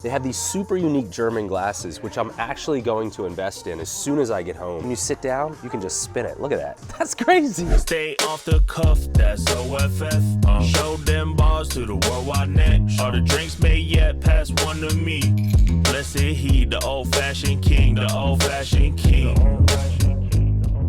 They have these super unique German glasses, which I'm actually going to invest in as soon as I get home. When you sit down, you can just spin it. Look at that. That's crazy. Stay off the cuff, that's OFF. Show them bars to the worldwide net. All the drinks made yet, pass one to me. Blessed he, the old-fashioned king, the old-fashioned king.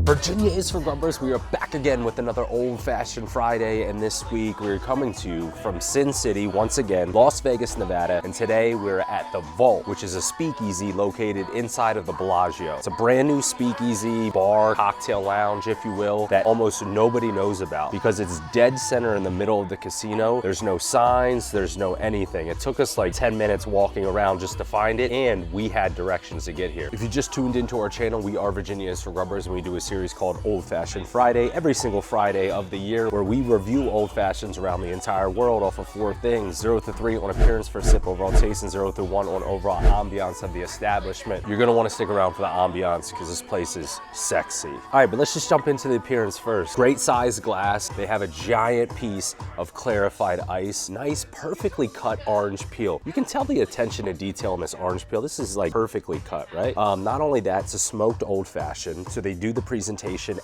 Virginia is for Grubbers. We are back again with another old-fashioned Friday, and this week we're coming to you from Sin City, once again, Las Vegas, Nevada, and today we're at the Vault, which is a speakeasy located inside of the Bellagio. It's a brand new speakeasy, bar, cocktail lounge, if you will, that almost nobody knows about because it's dead center in the middle of the casino. There's no signs, there's no anything. It took us like 10 minutes walking around just to find it, and we had directions to get here. If you just tuned into our channel, we are Virginia is for Grubbers, and we do a series called Old Fashioned Friday every single Friday of the year, where we review old fashions around the entire world off of 4 things: 0 to 3 on appearance, for sip, overall taste, and 0 to 1 on overall ambiance of the establishment. You're gonna want to stick around for the ambiance because this place is sexy. All right, but let's just jump into the appearance first. Great sized glass. They have a giant piece of clarified ice. Nice, perfectly cut orange peel. You can tell the attention to detail in this orange peel. This is like perfectly cut, right? Not only that, it's a smoked old fashioned. So they do the presentation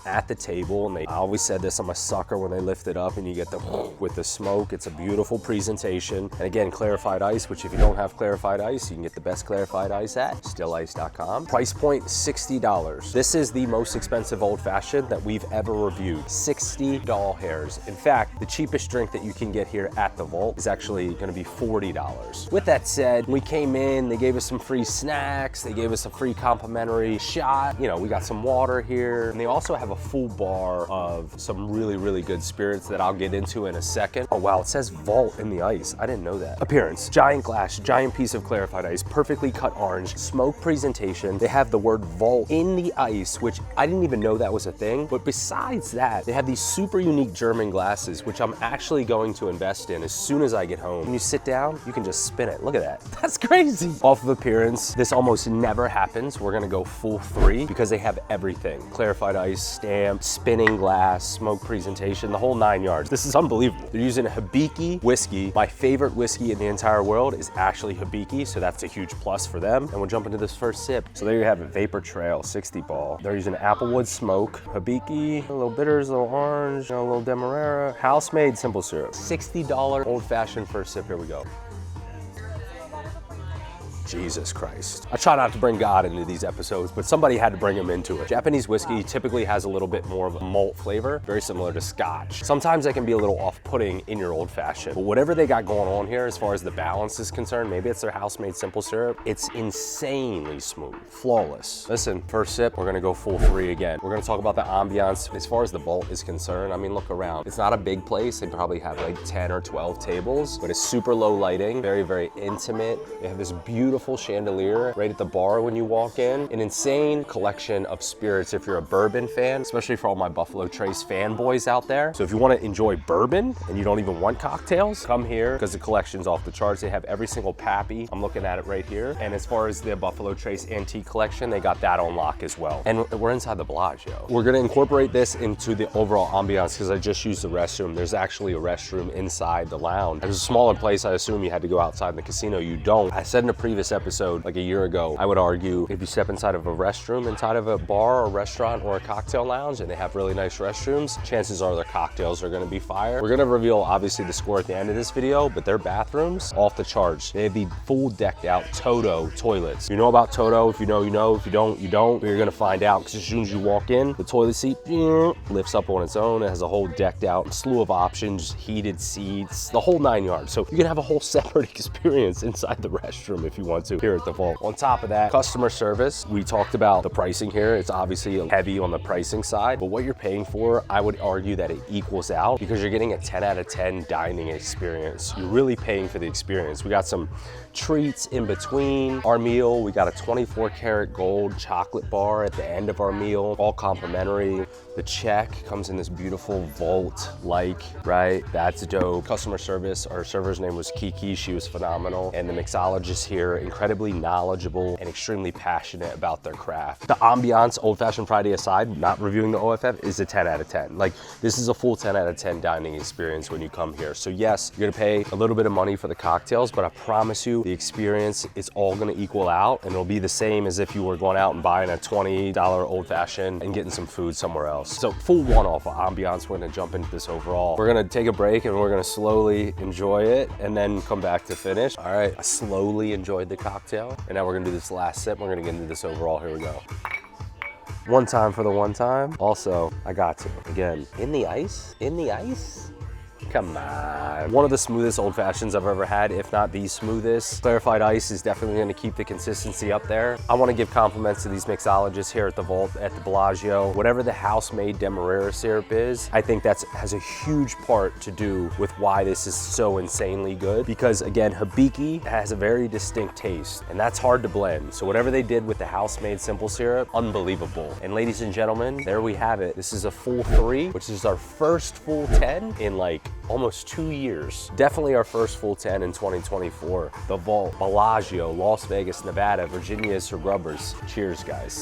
at the table, and I always said this, I'm a sucker when they lift it up and you get the with the smoke. It's a beautiful presentation. And again, clarified ice, which if you don't have clarified ice, you can get the best clarified ice at stillice.com. Price point $60. This is the most expensive old fashioned that we've ever reviewed. $60 doll hairs. In fact, the cheapest drink that you can get here at the Vault is actually going to be $40. With that said, we came in, they gave us some free snacks, they gave us a free complimentary shot. You know, we got some water here. And they also have a full bar of some really, really good spirits that I'll get into in a second. Oh wow, it says Vault in the ice. I didn't know that. Appearance, giant glass, giant piece of clarified ice, perfectly cut orange, smoke presentation. They have the word Vault in the ice, which I didn't even know that was a thing. But besides that, they have these super unique German glasses, which I'm actually going to invest in as soon as I get home. When you sit down, you can just spin it. Look at that. That's crazy. Off of appearance, this almost never happens. We're gonna go full 3 because they have everything. Clarified ice, stamp, spinning glass, smoke presentation, the whole 9 yards. This is unbelievable. They're using a Hibiki whiskey. My favorite whiskey in the entire world is actually Hibiki, so that's a huge plus for them. And we'll jump into this first sip. So there you have it, Vapor Trail 60 ball. They're using applewood smoke, Hibiki, a little bitters, a little orange, a little Demerara, house-made simple syrup. $60 old-fashioned first sip. Here we go. Jesus Christ. I try not to bring God into these episodes, but somebody had to bring him into it. Japanese whiskey typically has a little bit more of a malt flavor, very similar to Scotch. Sometimes they can be a little off-putting in your old fashioned, but whatever they got going on here as far as the balance is concerned, maybe it's their house-made simple syrup, it's insanely smooth, flawless. Listen, first sip, we're gonna go full 3 again. We're gonna talk about the ambiance. As far as the Vault is concerned, I mean, look around. It's not a big place. They probably have like 10 or 12 tables, but it's super low lighting, very, very intimate. They have this beautiful chandelier right at the bar when you walk in. An insane collection of spirits if you're a bourbon fan, especially for all my Buffalo Trace fanboys out there. So if you want to enjoy bourbon and you don't even want cocktails, come here because the collection's off the charts. They have every single pappy. I'm looking at it right here. And as far as the Buffalo Trace antique collection, they got that on lock as well. And we're inside the Bellagio. We're gonna incorporate this into the overall ambiance because I just used the restroom. There's actually a restroom inside the lounge. It was a smaller place. I assume you had to go outside in the casino. You don't. I said in a previous episode, like a year ago, I would argue if you step inside of a restroom, inside of a bar or restaurant or a cocktail lounge, and they have really nice restrooms, chances are their cocktails are gonna be fire. We're gonna reveal obviously the score at the end of this video, but their bathrooms, off the charts. They have the full decked out Toto toilets. You know about Toto, if you know, you know, if you don't, you don't. But you're gonna find out because as soon as you walk in, the toilet seat lifts up on its own. It has a whole decked out slew of options, heated seats, the whole 9 yards. So you can have a whole separate experience inside the restroom if you want to here at the Vault. On top of that, customer service. We talked about the pricing here. It's obviously heavy on the pricing side, but what you're paying for, I would argue that it equals out because you're getting a 10 out of 10 dining experience. You're really paying for the experience. We got some treats in between our meal. We got a 24 karat gold chocolate bar at the end of our meal, all complimentary. The check comes in this beautiful vault-like, right? That's dope. Customer service, our server's name was Kiki. She was phenomenal. And the mixologist here incredibly knowledgeable and extremely passionate about their craft. The ambiance, Old Fashioned Friday aside, not reviewing the OFF, is a 10 out of 10. Like, this is a full 10 out of 10 dining experience when you come here. So yes, you're gonna pay a little bit of money for the cocktails, but I promise you the experience is all gonna equal out, and it'll be the same as if you were going out and buying a $20 Old Fashioned and getting some food somewhere else. So full one-off of ambiance. We're gonna jump into this overall. We're gonna take a break and we're gonna slowly enjoy it and then come back to finish. All right, I slowly enjoyed the cocktail, and now we're gonna do this last sip. We're gonna get into this overall. Here we go. One time for the one time. Also, I got to. Again, in the ice? In the ice? Come on. One of the smoothest Old Fashions I've ever had, if not the smoothest. Clarified ice is definitely gonna keep the consistency up there. I wanna give compliments to these mixologists here at the Vault, at the Bellagio. Whatever the house-made Demerara syrup is, I think that has a huge part to do with why this is so insanely good. Because again, Hibiki has a very distinct taste, and that's hard to blend. So whatever they did with the house-made simple syrup, unbelievable. And ladies and gentlemen, there we have it. This is a full 3, which is our first full 10 in like almost 2 years. Definitely our first full 10 in 2024. The Vault, Bellagio, Las Vegas, Nevada. Virginia is for Grubbers. Cheers, guys.